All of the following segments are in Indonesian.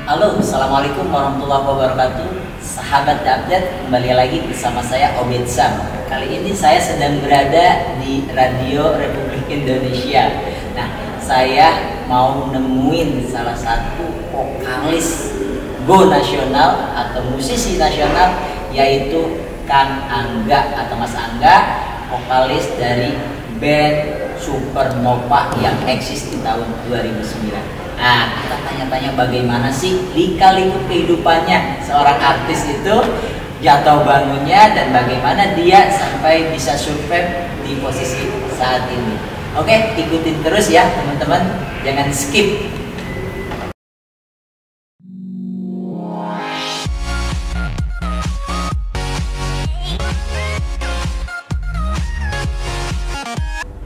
Halo, Assalamualaikum warahmatullahi wabarakatuh. Sahabat The Update, kembali lagi bersama saya Obed Sam. Kali ini saya sedang berada di Radio Republik Indonesia. Nah, saya mau nemuin salah satu vokalis go nasional atau musisi nasional, yaitu Kang Angga atau Mas Angga, vokalis dari band Supernova yang eksis di tahun 2009. Nah, kita tanya-tanya bagaimana sih lika-liku kehidupannya seorang artis itu, jatuh bangunnya, dan bagaimana dia sampai bisa survive di posisi saat ini. Oke, ikutin terus ya teman-teman, jangan skip.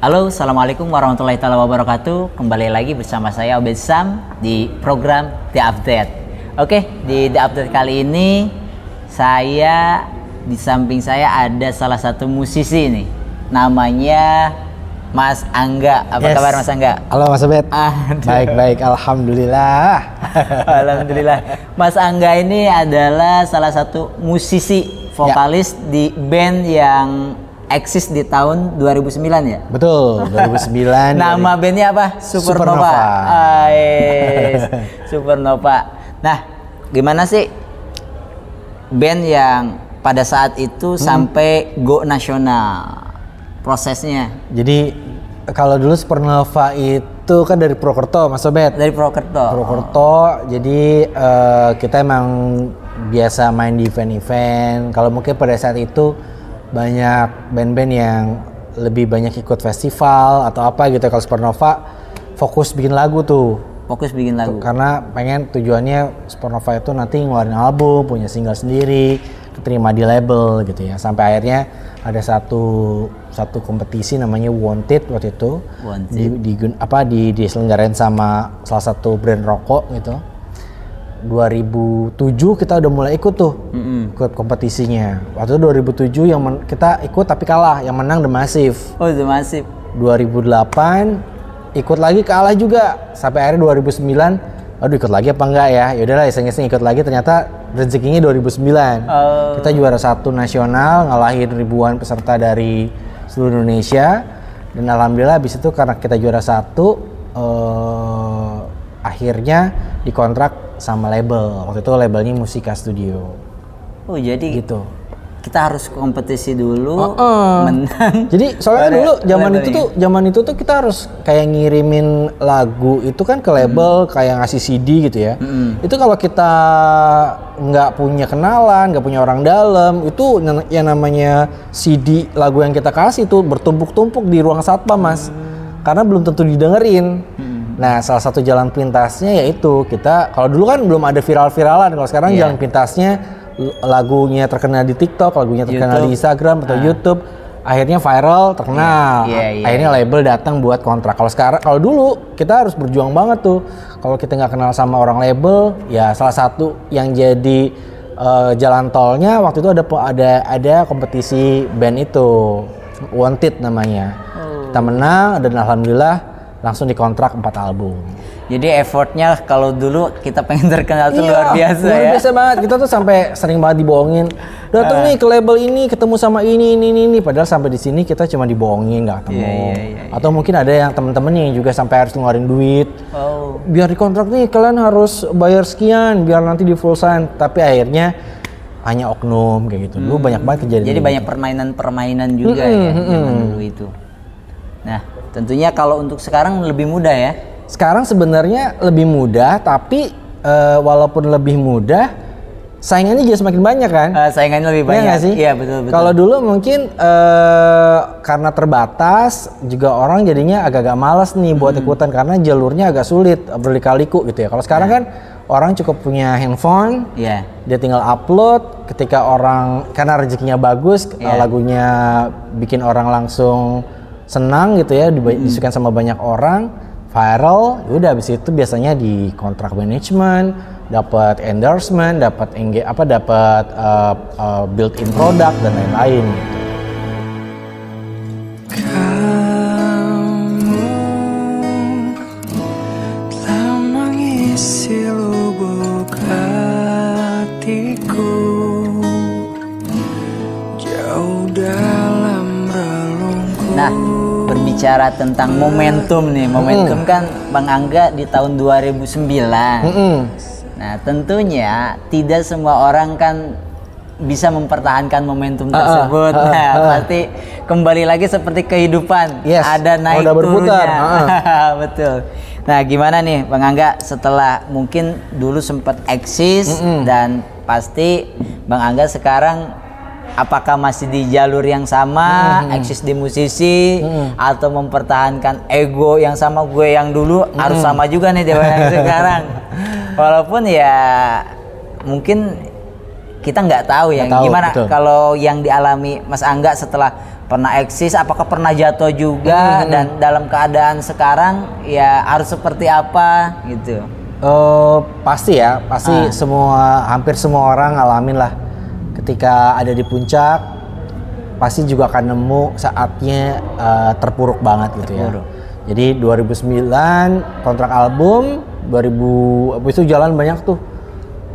Halo, Assalamualaikum warahmatullahi wabarakatuh. Kembali lagi bersama saya Obed Sam di program The Update. Oke, di The Update kali ini di samping saya ada salah satu musisi nih, namanya Mas Angga. Apa kabar Mas Angga? Halo Mas Obed. Baik-baik, alhamdulillah. Alhamdulillah. Mas Angga ini adalah salah satu musisi vokalis di band yang eksis di tahun 2009 ya? Betul, 2009. Nama bandnya apa? Supernova. Supernova. Nah, gimana sih band yang pada saat itu sampai go nasional? Prosesnya. Jadi kalau dulu Supernova itu kan dari Purwokerto, Mas Obed. Dari Purwokerto. Purwokerto. Jadi kita emang biasa main di event-event. Kalau mungkin pada saat itu banyak band-band yang lebih banyak ikut festival atau apa gitu. Kalau Supernova fokus bikin lagu tuh. Fokus bikin lagu. Karena pengen tujuannya Supernova itu nanti ngeluarin album, punya single sendiri, diterima di label gitu ya. Sampai akhirnya ada satu kompetisi namanya Wanted waktu itu. Diselenggarain sama salah satu brand rokok gitu. 2007 kita udah mulai ikut tuh, ikut kompetisinya. Waktu itu 2007 kita ikut tapi kalah, yang menang The Massive. Oh, The Massive. 2008 ikut lagi kalah juga. Sampai akhirnya 2009, aduh ikut lagi apa enggak ya? Yaudahlah iseng-iseng ikut lagi, ternyata rezekinya 2009. Kita juara 1 nasional, ngalahin ribuan peserta dari seluruh Indonesia. Dan alhamdulillah habis itu karena kita juara 1, akhirnya dikontrak sama label. Waktu itu labelnya Musika Studio. Oh, jadi gitu. Kita harus kompetisi dulu, menang. Jadi soalnya dulu zaman itu tuh kita harus kayak ngirimin lagu itu kan ke label, kayak ngasih CD gitu ya. Itu kalau kita nggak punya kenalan, nggak punya orang dalam, itu yang namanya CD lagu yang kita kasih tuh bertumpuk-tumpuk di ruang satpam, Mas. Karena belum tentu didengerin. Nah, salah satu jalan pintasnya yaitu kita, kalau dulu kan belum ada viral-viralan, kalau sekarang jalan pintasnya lagunya terkenal di TikTok, lagunya terkenal di Instagram atau YouTube, akhirnya viral, terkenal. Akhirnya label datang buat kontrak. Kalau dulu kita harus berjuang banget tuh. Kalau kita nggak kenal sama orang label, ya salah satu yang jadi jalan tolnya waktu itu ada kompetisi band itu, Wanted namanya. Kita menang dan alhamdulillah langsung dikontrak 4 album. Jadi effortnya kalau dulu kita pengen terkenal tuh luar biasa ya. Luar biasa banget. Kita tuh sampai sering banget dibohongin. Datang nih ke label ini, ketemu sama ini. Padahal sampai di sini kita cuma dibohongin, nggak ketemu. Atau mungkin ada yang temen-temen yang juga sampai harus ngeluarin duit. Biar dikontrak nih kalian harus bayar sekian, biar nanti di full sign. Tapi akhirnya hanya oknum kayak gitu. Dulu banyak banget kejadian. Jadi banyak permainan juga ya zaman dulu itu. Nah, tentunya kalau untuk sekarang lebih mudah ya. Sekarang sebenarnya lebih mudah, tapi walaupun lebih mudah, saingannya juga semakin banyak kan? Saingannya lebih banyak sih? Iya, betul. Kalau dulu mungkin karena terbatas, juga orang jadinya agak-agak malas nih buat ikutan karena jalurnya agak sulit, berliku-liku gitu ya. Kalau sekarang kan orang cukup punya handphone, dia tinggal upload. Ketika orang karena rezekinya bagus, lagunya bikin orang langsung senang gitu ya, disukain sama banyak orang, viral, udah habis itu biasanya di kontrak management, dapat endorsement, dapat built-in product dan lain-lain gitu. Kamu telah mengisi lubuk Nah, berbicara tentang momentum nih, momentum kan Bang Angga di tahun 2009. Nah, tentunya tidak semua orang kan bisa mempertahankan momentum tersebut. Pasti kembali lagi seperti kehidupan, ada naik turunnya. Betul. Nah, gimana nih Bang Angga setelah mungkin dulu sempat eksis dan pasti Bang Angga sekarang apakah masih di jalur yang sama, eksis di musisi, atau mempertahankan ego yang sama, gue yang dulu harus sama juga nih dewa yang sekarang. Walaupun ya mungkin kita nggak tahu ya gimana kalau yang dialami Mas Angga setelah pernah eksis, apakah pernah jatuh juga dan dalam keadaan sekarang ya harus seperti apa gitu. Pasti ya, pasti hampir semua orang ngalamin lah. Ketika ada di puncak, pasti juga akan nemu saatnya terpuruk banget gitu ya. Jadi 2009 kontrak album, 2000 itu jalan banyak tuh.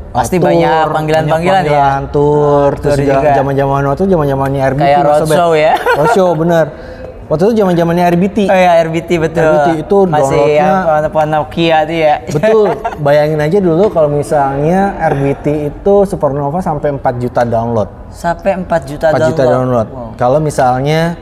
Pasti banyak panggilan-panggilan ya. Tur, terus juga zaman-zaman waktu zamannya RBT. Kayak roadshow ya. Roadshow bener. Waktu itu zamannya RBT. Oh ya, RBT betul. RBT itu masih apa Nokia tuh ya. Betul. Bayangin aja dulu kalau misalnya RBT itu Supernova sampai 4 juta download. Sampai 4 juta download. Wow. Kalau misalnya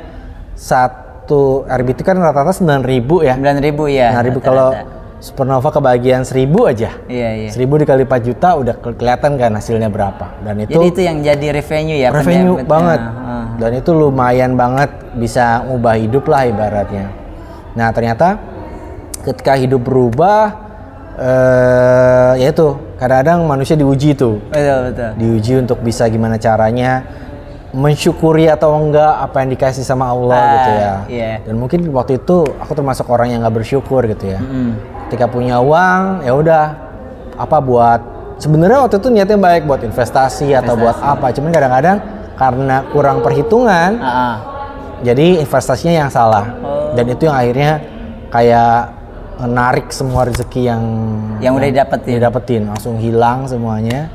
satu RBT kan rata-rata 9.000 ya. 9.000 ya. 9.000 kalau Supernova kebagian 1.000 aja. Iya. 1.000 dikali 4 juta udah kelihatan kan hasilnya berapa. Dan itu jadi itu yang jadi revenue ya. Revenue banget. Dan itu lumayan banget bisa ngubah hidup lah ibaratnya. Nah, ternyata ketika hidup berubah ya itu kadang-kadang manusia diuji tuh. Betul. Diuji untuk bisa gimana caranya mensyukuri atau enggak apa yang dikasih sama Allah gitu ya. Dan mungkin waktu itu aku termasuk orang yang nggak bersyukur gitu ya. Ketika punya uang ya udah apa buat sebenarnya waktu itu niatnya baik buat investasi atau buat apa, cuman kadang-kadang karena kurang perhitungan jadi investasinya yang salah. Dan itu yang akhirnya kayak narik semua rezeki yang udah didapetin langsung hilang semuanya.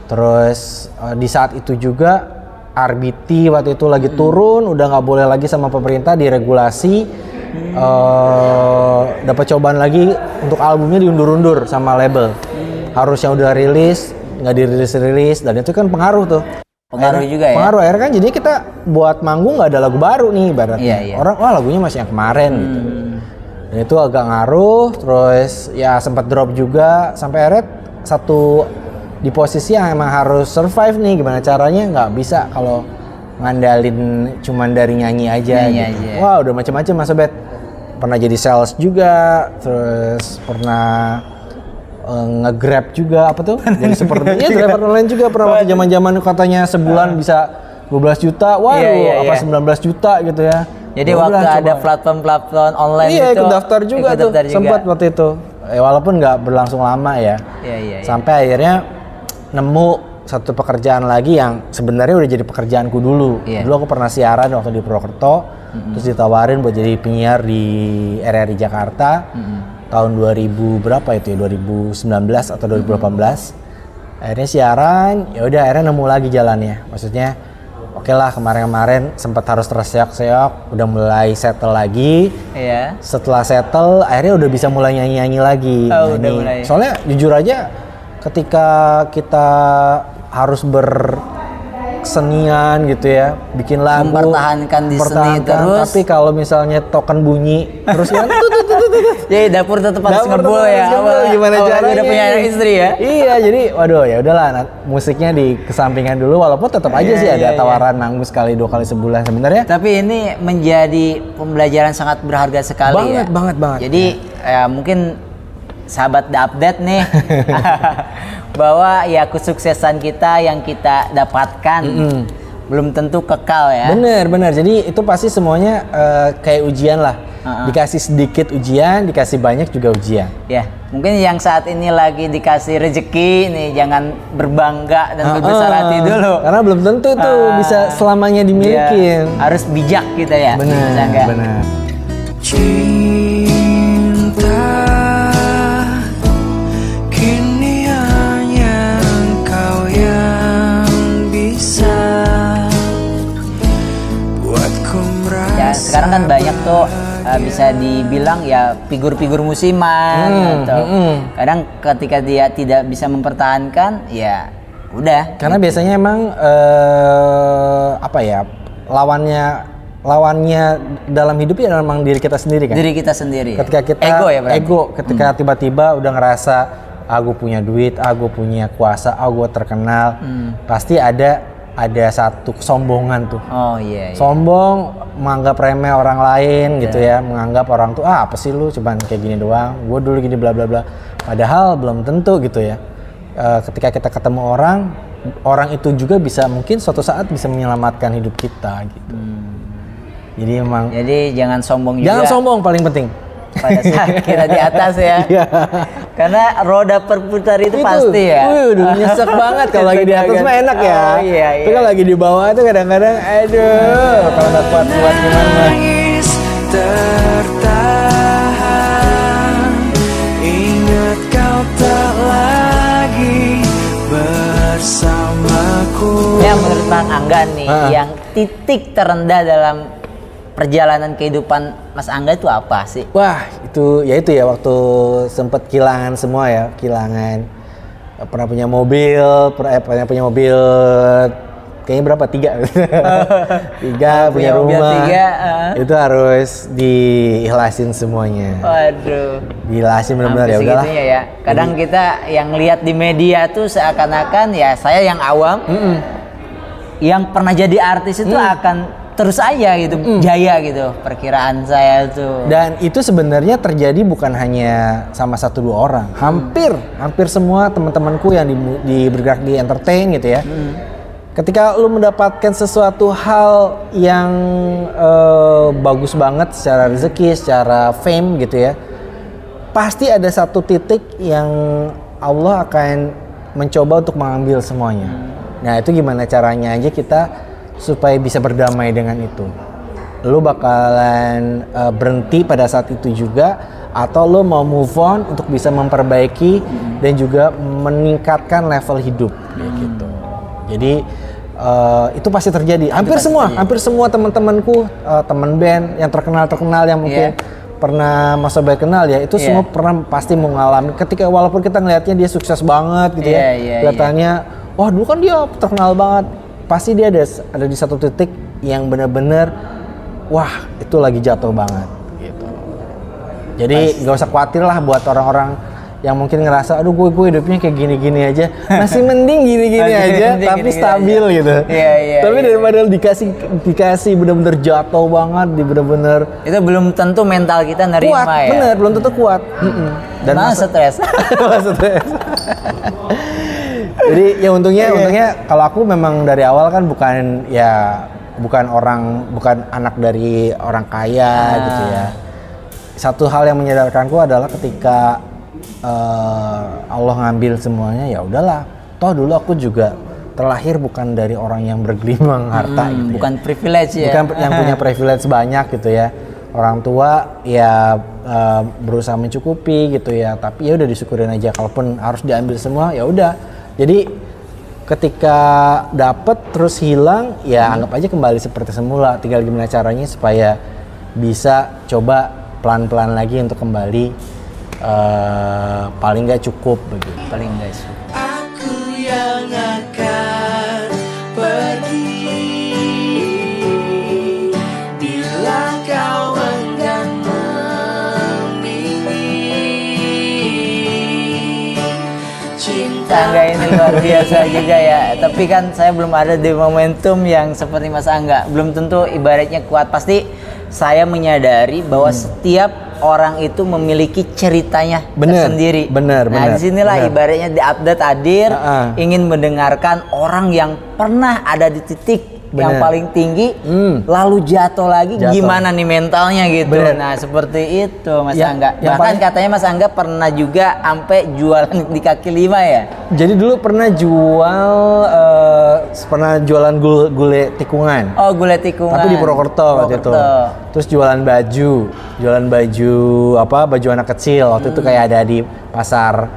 Terus di saat itu juga RBT waktu itu lagi turun, udah nggak boleh lagi sama pemerintah diregulasi. Dapat cobaan lagi untuk albumnya diundur-undur sama label. Harusnya udah rilis, nggak dirilis, dan itu kan pengaruh tuh. Pengaruh juga ya. Pengaruh akhirnya kan jadi kita buat manggung nggak ada lagu baru nih ibaratnya. Orang lagunya masih yang kemarin gitu. Dan itu agak ngaruh, terus ya sempat drop juga sampai akhirnya satu di posisi yang emang harus survive nih, gimana caranya nggak bisa kalau ngandalin cuman dari nyanyi aja. Wah udah macam-macam Mas Obet. Pernah jadi sales juga, terus pernah nge-grab juga apa tuh? Jadi seperti driver online juga pernah waktu zaman-zaman katanya sebulan bisa 12 juta. Waduh, apa 19 juta gitu ya. Jadi waktu ada platform online itu ikut daftar juga tuh. Sempat waktu itu. Walaupun nggak berlangsung lama ya. Sampai akhirnya nemu satu pekerjaan lagi yang sebenarnya udah jadi pekerjaanku dulu. Dulu aku pernah siaran waktu di Purwokerto, terus ditawarin buat jadi penyiar di RRI Jakarta tahun 2000 berapa itu ya, 2019 atau 2018. Akhirnya siaran, ya udah akhirnya nemu lagi jalannya. Maksudnya oke lah, kemarin sempat harus terseok-seok, udah mulai settle lagi. Setelah settle akhirnya udah bisa mulai nyanyi-nyanyi lagi. Soalnya jujur aja ketika kita harus bersenian gitu ya, bikin lagu, mempertahankan di seni terus. Tapi kalau misalnya token bunyi terus kan jadi dapur tetap harus ngebul ya. Gimana caranya? Udah punya istri ya. Iya, jadi waduh ya udahlah, musiknya dikesampingkan dulu, walaupun tetap aja sih ada tawaran manggung sekali 2 kali sebulan sebenarnya. Tapi ini menjadi pembelajaran sangat berharga sekali banget. Jadi ya mungkin sahabat The Update nih bahwa ya kesuksesan kita yang kita dapatkan belum tentu kekal ya. Bener. Jadi itu pasti semuanya kayak ujian lah. Dikasih sedikit ujian, dikasih banyak juga ujian. Ya, mungkin yang saat ini lagi dikasih rezeki nih jangan berbangga dan berbesar hati dulu. Karena belum tentu tuh bisa selamanya dimiliki. Harus bijak kita ya. Benar. Sekarang kan tuh bisa dibilang ya figur-figur musiman gitu. Kadang ketika dia tidak bisa mempertahankan ya udah. Karena gitu. biasanya emang apa ya, lawannya dalam hidup ya memang diri kita sendiri kan. Diri kita sendiri. Ketika kita ego ya berarti. ketika tiba-tiba udah ngerasa gue punya duit, gue punya kuasa, gue terkenal, pasti ada satu kesombongan tuh. Oh iya. Sombong, menganggap remeh orang lain gitu ya, menganggap orang tuh apa sih lu cuman kayak gini doang, gue dulu gini bla bla bla. Padahal belum tentu gitu ya. Ketika kita ketemu orang itu juga bisa mungkin suatu saat bisa menyelamatkan hidup kita gitu. Jadi jangan sombong juga. Jangan sombong, paling penting. Pada saat kita di atas ya. Karena roda berputar itu pasti ya. Udah nyesek banget kalau lagi di atas mah enak ya. Oh, iya. Tapi kalau lagi di bawah itu kadang-kadang aduh, kalau nggak kuat gimana. Tertahan, ingat kau tak lagi bersamaku. Ya menurut Bang Angga nih, yang titik terendah dalam perjalanan kehidupan Mas Angga itu apa sih? Wah, itu ya waktu sempet kehilangan semua ya, pernah punya mobil, kayaknya berapa? 3 punya rumah. Itu harus diikhlasin semuanya. Waduh. Diikhlasin benar-benar ya udahlah. Ya. Kadang kita yang lihat di media tuh seakan-akan ya saya yang awam, yang pernah jadi artis itu akan terus aja gitu, jaya gitu, perkiraan saya tuh. Dan itu sebenarnya terjadi bukan hanya sama 1-2 orang, hampir semua teman-temanku yang bergerak di entertain gitu ya. Ketika lu mendapatkan sesuatu hal yang bagus banget secara rezeki, secara fame gitu ya, pasti ada satu titik yang Allah akan mencoba untuk mengambil semuanya. Nah itu gimana caranya aja kita supaya bisa berdamai dengan itu. Lu bakalan berhenti pada saat itu juga, atau lu mau move on untuk bisa memperbaiki dan juga meningkatkan level hidup gitu. Jadi itu pasti terjadi. Hampir semua teman-temanku, teman band yang terkenal yang mungkin pernah Mas Obed kenal ya, itu semua pernah pasti mengalami ketika walaupun kita ngelihatnya dia sukses banget gitu kelihatannya wah dulu kan dia terkenal banget, pasti dia ada di satu titik yang benar-benar wah itu lagi jatuh banget gitu. Jadi nggak usah khawatir lah buat orang-orang yang mungkin ngerasa aduh gue hidupnya kayak gini-gini aja, masih mending gini-gini aja tapi stabil aja. Gitu. Tapi daripada dikasih benar-benar jatuh banget, benar-benar itu belum tentu mental kita nerima kuat, ya. Bener, belum tentu kuat. Dan stres. Stres. Jadi ya untungnya kalau aku memang dari awal kan bukan anak dari orang kaya gitu ya. Satu hal yang menyadarkanku adalah ketika Allah ngambil semuanya, ya udahlah. Toh dulu aku juga terlahir bukan dari orang yang bergelimang harta gitu. Bukan privilege ya. Bukan yang punya privilege banyak gitu ya. Orang tua ya berusaha mencukupi gitu ya. Tapi ya udah disyukurin aja. Kalaupun harus diambil semua, ya udah. Jadi ketika dapet terus hilang, ya anggap aja kembali seperti semula. Tinggal gimana caranya supaya bisa coba pelan-pelan lagi untuk kembali paling nggak cukup begitu. Paling nggak cukup. Aku yang akan pergi bila kau enggan memilih cinta. Angga ini luar biasa juga ya. Tapi kan saya belum ada di momentum yang seperti Mas Angga. Belum tentu ibaratnya kuat. Pasti saya menyadari bahwa setiap orang itu memiliki ceritanya tersendiri. Benar. Nah disinilah ibaratnya di update hadir ingin mendengarkan orang yang pernah ada di titik yang paling tinggi, lalu jatuh lagi, gimana nih mentalnya gitu. Nah seperti itu Mas Angga. Bahkan katanya Mas Angga pernah juga sampai jualan di kaki lima ya. Jadi dulu pernah jualan gulai tikungan. Oh gulai tikungan. Tapi di Purwokerto waktu itu. Terus jualan baju baju anak kecil waktu itu kayak ada di pasar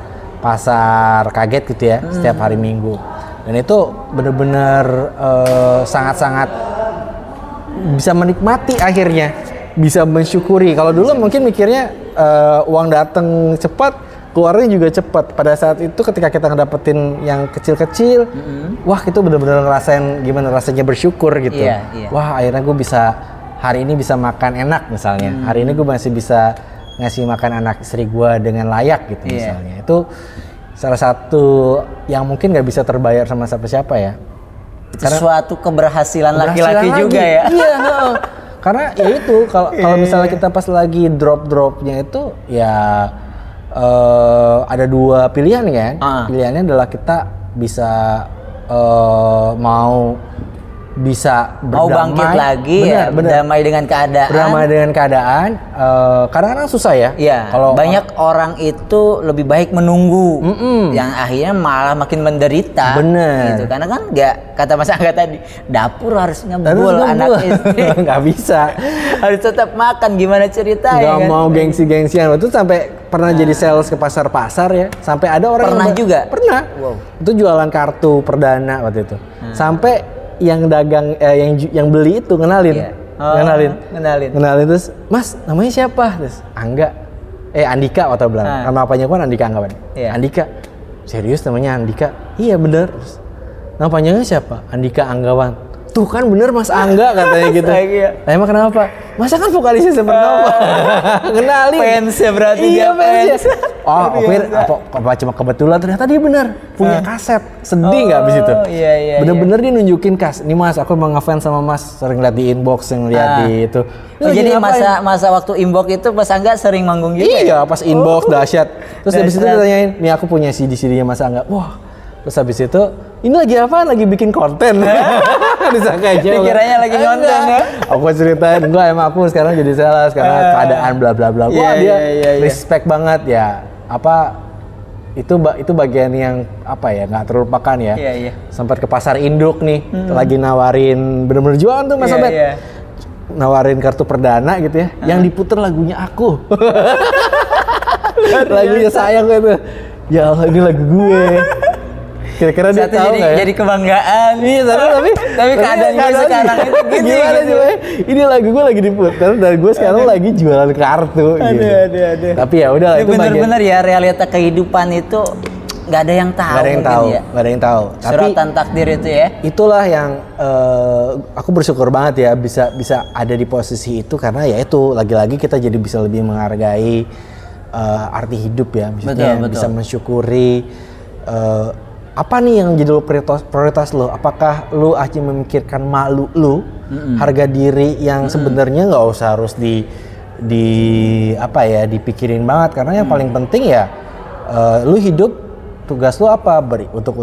kaget gitu ya, setiap hari Minggu. Dan itu benar-benar sangat-sangat bisa menikmati akhirnya bisa mensyukuri. Kalau dulu mungkin mikirnya uang datang cepat, keluarnya juga cepat. Pada saat itu ketika kita ngedapetin yang kecil-kecil, wah itu benar-benar ngerasain gimana rasanya bersyukur gitu. Iya. Wah akhirnya gue bisa hari ini bisa makan enak misalnya. Hari ini gue masih bisa ngasih makan anak istri gue dengan layak gitu misalnya. Itu salah satu yang mungkin nggak bisa terbayar sama siapa-siapa ya. Karena suatu keberhasilan laki-laki juga ya. Iya. Karena ya itu kalau misalnya kita pas lagi drop-dropnya itu ya ada dua pilihan kan. Pilihannya adalah kita bisa mau bangkit lagi, berdamai dengan keadaan. Berdamai dengan keadaan. Kadang-kadang susah ya. Iya. Kalau banyak orang itu lebih baik menunggu, yang akhirnya malah makin menderita. Bener. Gitu. Karena kan nggak, kata Mas Angga tadi, dapur harus ngebul anak istri. Nggak bisa. Harus tetap makan. Gimana ceritanya? Nggak mau gengsi-gengsian. Itu sampai pernah jadi sales ke pasar-pasar ya. Sampai ada orang pernah juga. Pernah. Wow. Itu jualan kartu perdana waktu itu. Sampai yang dagang yang beli itu kenalin. Kenalin terus, "Mas, namanya siapa?" Terus, "Angga." Andika atau bilang. Nama apanya kan Andika Anggawan. Andika. "Serius namanya Andika?" "Iya bener." Terus, "Nama panjangnya siapa?" "Andika Anggawan." "Tuh kan bener Mas Angga," katanya gitu. Nah, emang kenapa? "Masa kan vokalisnya Supernova." Kenalin. Fans ya berarti. Iya fans. Oh, Opir apa cuma kebetulan ternyata dia bener punya kaset. Sedih nggak abis itu? Iya. Bener-bener dia nunjukin "Nih Mas, aku emang ngefans sama Mas, sering lihat di inbox, sering lihat di itu." Jadi masa waktu inbox itu Mas Angga sering manggung juga. Iya, pas inbox dahsyat. Terus habis itu ditanyain, "Nih aku punya CD-CD-nya Mas Angga." Wah. Terus habis itu, "Ini lagi apa? Lagi bikin konten." Disangka aja. Dikiranya lagi ngonten ya. Aku ceritain, enggak emang aku sekarang jadi sales karena keadaan bla bla bla. Wah, dia respect banget ya. Itu bagian yang nggak terlupakan ya. Iya. Sempat ke pasar induk nih, lagi nawarin bener-bener jualan tuh Mas Abed. Nawarin kartu perdana gitu ya, yang diputer lagunya aku. Lagunya sayang gitu. Ya Allah, ini lagu gue. Kira-kira dia tahu nggak ya? Jadi kebanggaan. Iya, tapi keadaan gue sekarang itu gini. Gimana gitu. coba? Ini lagu gue lagi diputar dan gue sekarang lagi jualan kartu. Gitu. Tapi ya udah itu bener-bener ya, realita kehidupan itu nggak ada yang tahu. Nggak ada yang tahu. Tapi suratan takdir itu ya. Itulah yang aku bersyukur banget ya bisa ada di posisi itu, karena ya itu lagi-lagi kita jadi bisa lebih menghargai arti hidup ya, maksudnya betul. bisa mensyukuri apa nih yang jadi prioritas lo. Apakah lo aja memikirkan malu lo, harga diri yang sebenarnya nggak usah harus dipikirin banget, karena yang paling penting ya lo hidup, tugas lo apa? Untuk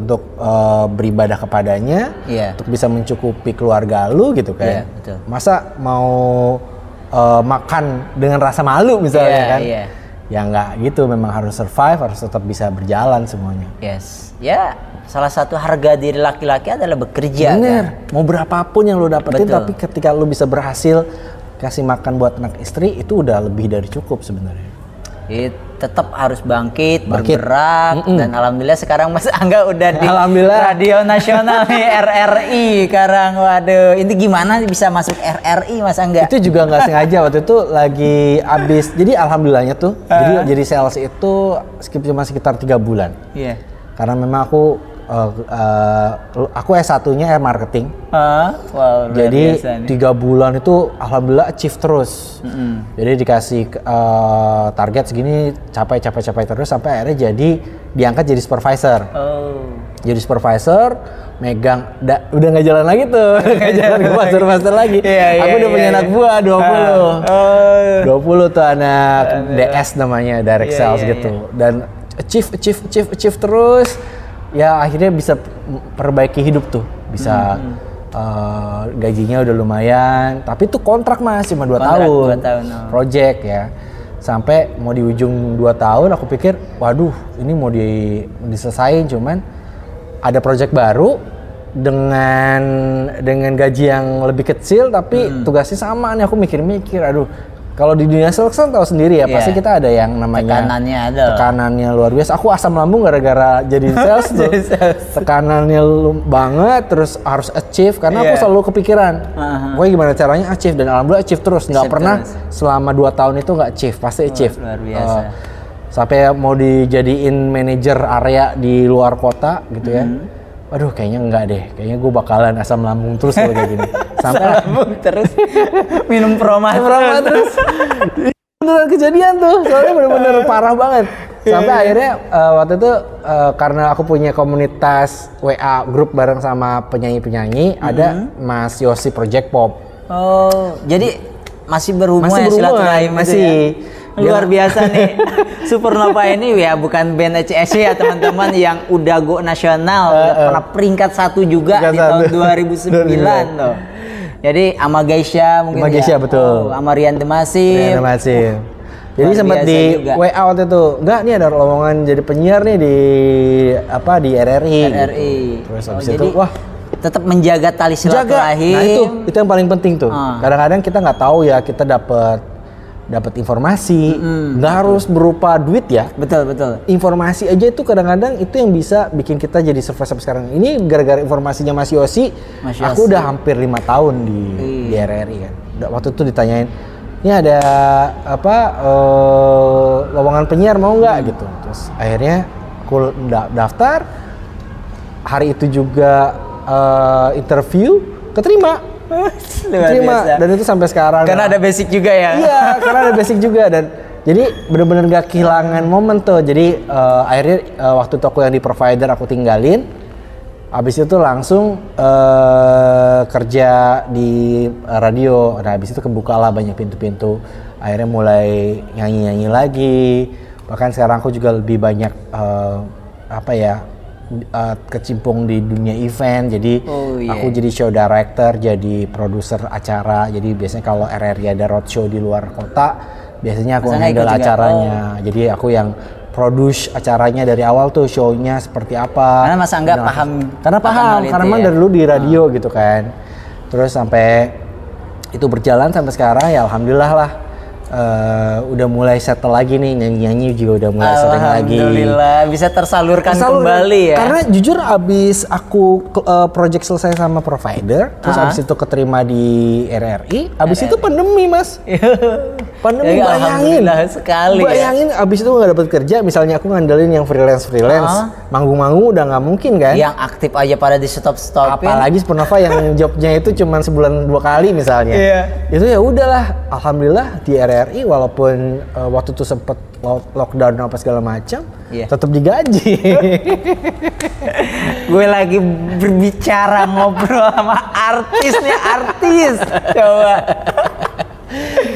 beribadah kepadanya, untuk bisa mencukupi keluarga lo gitu kan. Betul. Masa mau makan dengan rasa malu misalnya kan? Ya nggak gitu, memang harus survive, harus tetap bisa berjalan semuanya. Yes, ya salah satu harga diri laki-laki adalah bekerja. Bener, kan? Mau berapapun yang lo dapetin, Betul. tapi ketika lo bisa berhasil kasih makan buat anak istri, itu udah lebih dari cukup sebenarnya. Tetap harus bangkit. Bergerak, dan alhamdulillah sekarang Mas Angga udah di radio nasional nih, RRI sekarang. Waduh, ini gimana bisa masuk RRI Mas Angga? Itu juga nggak sengaja, waktu itu lagi abis, jadi alhamdulillahnya tuh, jadi sales itu cuma sekitar 3 bulan. Iya. Karena memang aku S1-nya Air Marketing. Wow, jadi 3 bulan itu alhamdulillah achieve terus. Jadi dikasih target segini, capai terus sampai akhirnya diangkat jadi supervisor. Jadi supervisor, megang udah nggak jalan lagi tuh. Nggak jalan ke supervisor lagi. Aku udah punya anak buah 20 tuh anak DS namanya, direct sales gitu. Dan achieve terus. Ya akhirnya bisa perbaiki hidup tuh, bisa gajinya udah lumayan, tapi itu kontrak Mas cuma 2 tahun, project ya, sampai mau di ujung 2 tahun aku pikir waduh ini mau diselesain, cuman ada project baru dengan gaji yang lebih kecil tapi tugasnya sama nih. Aku mikir aduh Kalau di dunia sales kan tahu sendiri ya, pasti kita ada yang namanya tekanannya luar biasa. Aku asam lambung gara-gara jadi sales tuh. Tekanannya banget, terus harus achieve karena aku selalu kepikiran. Pokoknya gimana caranya achieve, dan alhamdulillah achieve terus. Nggak pernah selama 2 tahun itu nggak achieve, pasti achieve. Luar biasa. Sampai mau dijadiin manajer area di luar kota gitu ya. Aduh, kayaknya enggak deh. Kayaknya gue bakalan asam lambung terus kalau kayak gini. Sampai lambung terus minum Proma terus. Beneran kejadian tuh. Soalnya bener-bener parah banget. Sampai akhirnya waktu itu karena aku punya komunitas WA grup bareng sama penyanyi-penyanyi, ada Mas Yosi Project Pop. Oh, jadi masih berhubungan silaturahim masih. Luar biasa nih. Supernova ini ya bukan band ECSC ya teman-teman, yang udah go nasional, udah pernah peringkat 1 juga di tahun 2009 loh. Jadi sama Geisha mungkin Geisha, betul. Sama Rian Demasif. Jadi sempat di juga. WA waktu itu, enggak nih ada lowongan jadi penyiar nih di RRI. Terus habis itu wah, tetap menjaga tali silaturahim. Nah itu yang paling penting tuh. Kadang-kadang kita nggak tahu ya, kita dapat informasi, nggak harus berupa duit ya. Betul. Informasi aja itu kadang-kadang itu yang bisa bikin kita jadi survive sampai sekarang. Ini gara-gara informasinya Mas Yosi, aku udah hampir 5 tahun di RRI kan. Waktu itu ditanyain, ini ada lowongan penyiar mau nggak gitu. Terus akhirnya aku daftar. Hari itu juga interview, keterima. Dan itu sampai sekarang. Karena ada basic juga ya. Iya, karena ada basic juga, dan jadi benar-benar gak kehilangan momen tuh. Jadi akhirnya waktu itu aku yang di provider aku tinggalin. Habis itu langsung kerja di radio. Nah, habis itu kebuka lah banyak pintu-pintu. Akhirnya mulai nyanyi-nyanyi lagi. Bahkan sekarang aku juga lebih banyak kecimpung di dunia event, jadi aku jadi show director, jadi produser acara. Jadi biasanya kalau RRI ada roadshow di luar kota, biasanya aku handle acaranya. Jadi aku yang produce acaranya dari awal tuh, show-nya seperti apa. Karena Mas Angga paham. Karena memang dari dulu di radio gitu kan. Terus sampai itu berjalan sampai sekarang ya alhamdulillah lah. Udah mulai settle lagi nih, nyanyi-nyanyi juga udah mulai sering lagi. Alhamdulillah bisa tersalurkan kembali ya. Karena jujur abis aku project selesai sama provider, terus abis itu keterima di RRI, abis itu pandemi Mas. Pandemi, ya, bayangin sekali. Bayangin abis itu nggak dapat kerja, misalnya aku ngandelin yang freelance, manggung-manggung udah nggak mungkin kan. Yang aktif aja pada di stop-stopin. Apalagi Supernova yang jobnya itu cuma sebulan 2 kali misalnya. Itu ya udahlah, alhamdulillah di RRI walaupun waktu itu sempet lockdown apa segala macam, tetap digaji. Gue lagi berbicara ngobrol sama artis. Coba.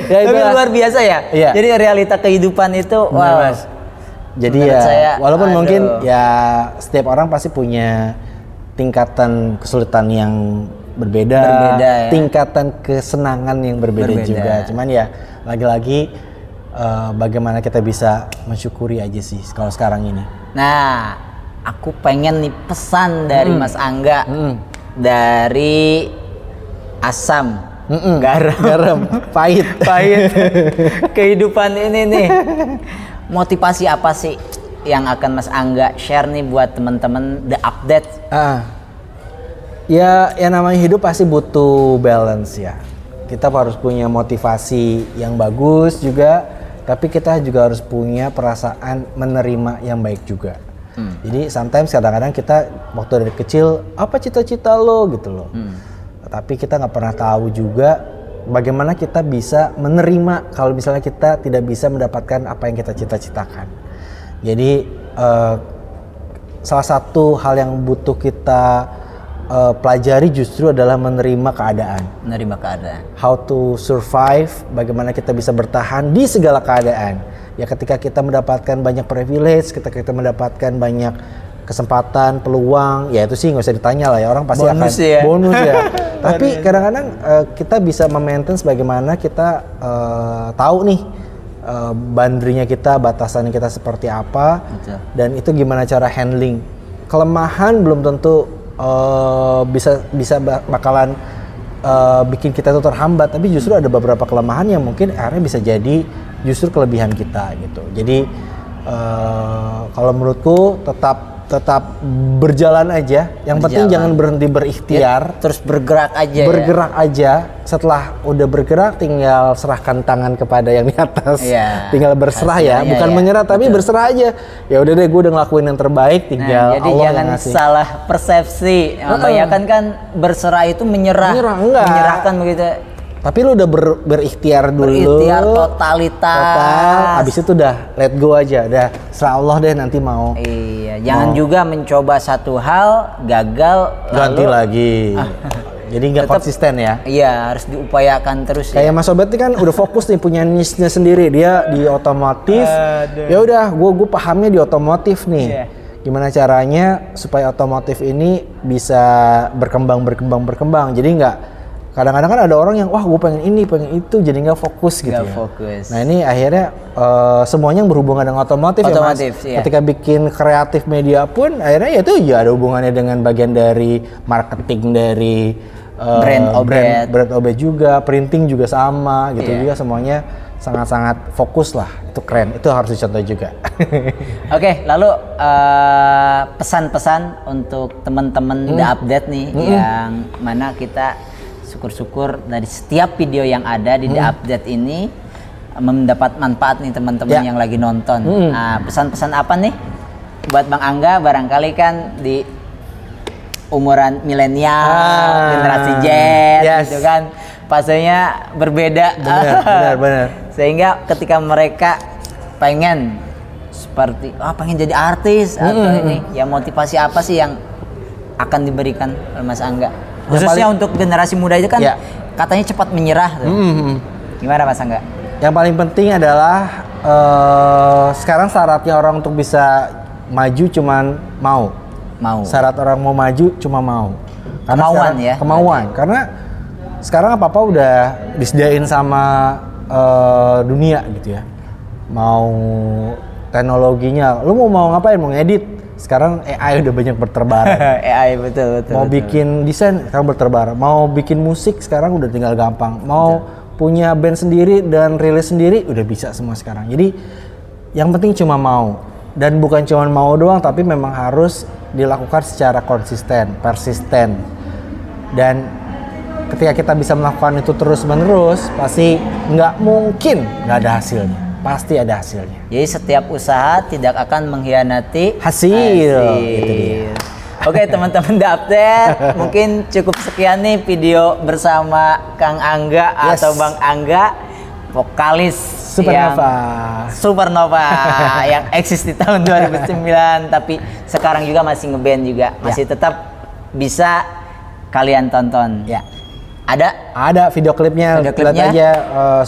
Ya, tapi luar biasa ya. Jadi realita kehidupan itu Mas. Jadi ya saya, walaupun mungkin ya setiap orang pasti punya tingkatan kesulitan yang berbeda ya. Tingkatan kesenangan yang berbeda juga. Cuman ya lagi-lagi bagaimana kita bisa mensyukuri aja sih kalau sekarang ini. Nah, aku pengen nih pesan dari Mas Angga dari asam. Garam, pahit. Kehidupan ini nih, motivasi apa sih yang akan Mas Angga share nih buat teman-teman the update? Ya namanya hidup pasti butuh balance ya. Kita harus punya motivasi yang bagus juga, tapi kita juga harus punya perasaan menerima yang baik juga. Jadi sometimes kadang-kadang kita waktu dari kecil, apa cita-cita lo gitu loh. Tapi kita nggak pernah tahu juga bagaimana kita bisa menerima kalau misalnya kita tidak bisa mendapatkan apa yang kita cita-citakan. Jadi salah satu hal yang butuh kita pelajari justru adalah menerima keadaan. How to survive, bagaimana kita bisa bertahan di segala keadaan. Ya ketika kita mendapatkan banyak privilege, ketika kita mendapatkan banyak kesempatan, peluang, ya itu sih nggak usah ditanya lah ya, orang pasti bonus ya. Tapi kadang-kadang kita bisa memaintain bagaimana kita tahu nih boundary-nya kita, batasannya kita seperti apa. Dan itu gimana cara handling kelemahan belum tentu bisa bakalan bikin kita tuh terhambat, tapi justru ada beberapa kelemahan yang mungkin akhirnya bisa jadi justru kelebihan kita gitu. Jadi kalau menurutku tetap berjalan aja. Yang penting jangan berhenti berikhtiar. Terus bergerak aja. Bergerak aja. Setelah udah bergerak, tinggal serahkan tangan kepada yang di atas. Tinggal berserah ya, bukan menyerah tapi berserah aja. Ya udah deh, gue udah ngelakuin yang terbaik. Tinggal jadi Allah jangan salah persepsi. Kebanyakan kan berserah itu menyerah. Enggak. Menyerahkan begitu. Tapi lu udah berikhtiar dulu. Berikhtiar totalitas. Habis itu udah let go aja. Udah serah Allah deh nanti mau. Iya, jangan juga mencoba satu hal gagal ganti lagi. Jadi nggak konsisten ya. Iya, harus diupayakan terus. Kayak Mas Obet kan udah fokus nih punya niche-nya sendiri. Dia di otomotif. Ya udah, gue pahamnya di otomotif nih. Gimana caranya supaya otomotif ini bisa berkembang. Jadi nggak, kadang-kadang kan ada orang yang wah gue pengen ini pengen itu, jadi nggak fokus gitu. Fokus. Nah ini akhirnya semuanya yang berhubungan dengan otomotif ya Mas. Ketika bikin kreatif media pun akhirnya ya itu ya ada hubungannya dengan bagian dari marketing dari brand Obet juga, printing juga sama gitu juga, semuanya sangat-sangat fokus lah. Itu keren, itu harus dicontoh juga. Oke, lalu pesan-pesan untuk teman-teman The Update nih, yang mana kita syukur-syukur dari setiap video yang ada di The Update ini mendapat manfaat nih teman-teman yang lagi nonton. Nah, pesan-pesan apa nih buat Bang Angga? Barangkali kan di umuran milenial, generasi Z gitu kan, fasenya berbeda. Benar. Sehingga ketika mereka pengen seperti pengen jadi artis atau ini, ya motivasi apa sih yang akan diberikan oleh Mas Angga? Khususnya untuk generasi muda itu kan katanya cepat menyerah. Gimana Mas Angga? Yang paling penting adalah sekarang syaratnya orang untuk bisa maju cuman mau. Syarat orang mau maju cuma mau. Kemauan. Karena sekarang apa-apa udah disediain sama dunia gitu ya. Mau teknologinya, lu mau ngapain? Mau ngedit? Sekarang AI udah banyak berterbaran. AI betul. Mau bikin desain sekarang berterbaran. Mau bikin musik sekarang udah tinggal gampang. Mau punya band sendiri dan rilis sendiri udah bisa semua sekarang. Jadi yang penting cuma mau. Dan bukan cuma mau doang, tapi memang harus dilakukan secara konsisten, persisten. Dan ketika kita bisa melakukan itu terus-menerus, pasti nggak mungkin nggak ada hasilnya. Pasti ada hasilnya. Jadi setiap usaha tidak akan mengkhianati hasil. Itu dia. Oke teman-teman The Update, mungkin cukup sekian nih video bersama Kang Angga atau Bang Angga, vokalis Supernova yang eksis di tahun 2009, tapi sekarang juga masih ngeband juga, masih tetap bisa kalian tonton. Ada video klipnya, lihat aja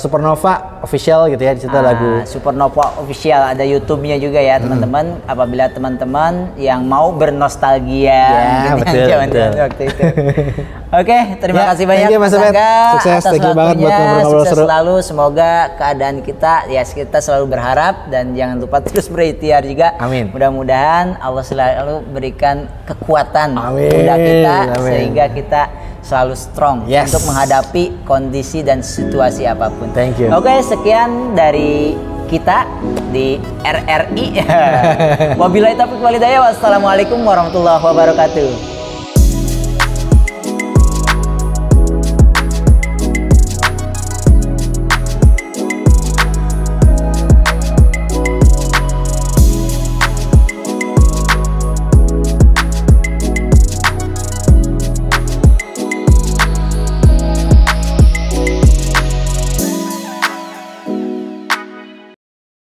Supernova official gitu ya, di situ lagu Supernova official, ada YouTube-nya juga ya teman-teman. Apabila teman-teman yang mau bernostalgia betul. waktu itu. Oke, terima kasih banyak Mas Angga. Sukses, atas banget buat ngobrol-ngobrol sukses seru. selalu, semoga keadaan kita kita selalu berharap dan jangan lupa terus berikhtiar juga. Amin. Mudah-mudahan Allah selalu berikan kekuatan kepada kita sehingga kita selalu strong untuk menghadapi kondisi dan situasi apapun. Thank you. Oke, sekian dari kita di RRI. Wabillahi taufiq wal hidayah. Wassalamualaikum warahmatullahi wabarakatuh.